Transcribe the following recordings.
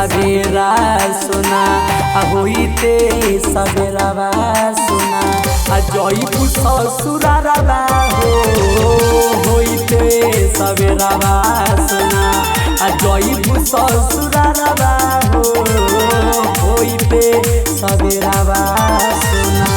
सवेरा सुना होइते सवेरा सुना जईबू ससुरारबा होइते सवेरा सुना जईबू ससुरारबा होइते सवेरा सुना।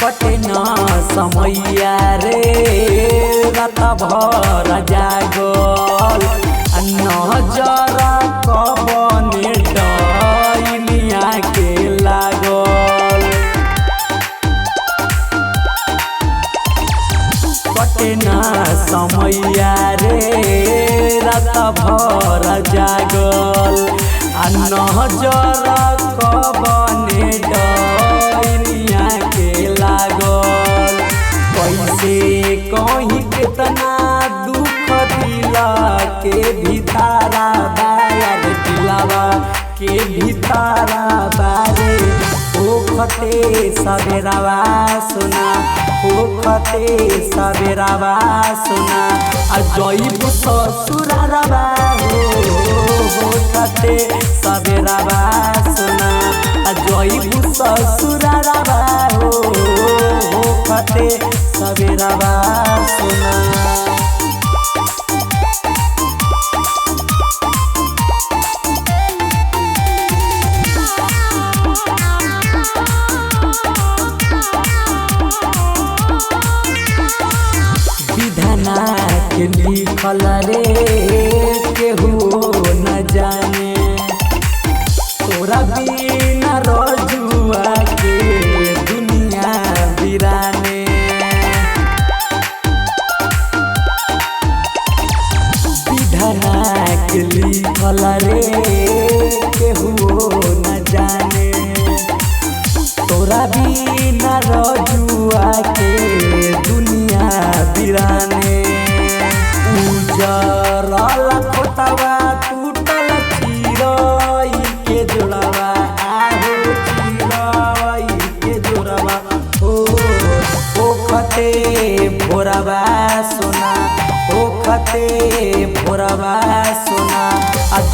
कटे न समैया रे रात भर जागल नजर कबने डैनिया के लागल। कटे न समैया रे रात भर जागल नजर कबने डैनिया के लागल। कैसे कहीं कितना दुख दिला के भीतारा बायार दिलावा के भीतारा बारे होखते सवेरावा सुना होखते सवेरावा सुना जईबू ससुरारबा होखते सवेरावा सुना जईबू ससुरारबा होखते सवेरावा सुना। विधाना के लिखल रे केहू न जाने तोरा बिना रजुआ के दुनिया बिराने। विधाना के लिखल रे केहू न जाने तोरा बिना रजुआ के दुनिया बिराने। उजरल खोतवा टूटल चिरई के जोड़वा आहो चिरई के जोड़वा होखते भोरवा सोना होखते भोरवा सोना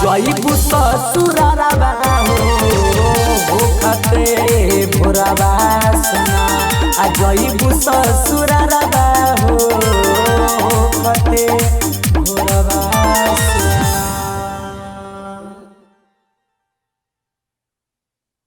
जईबू ससुरारबा होखते भोरवा सोना जईबू ससुरारबा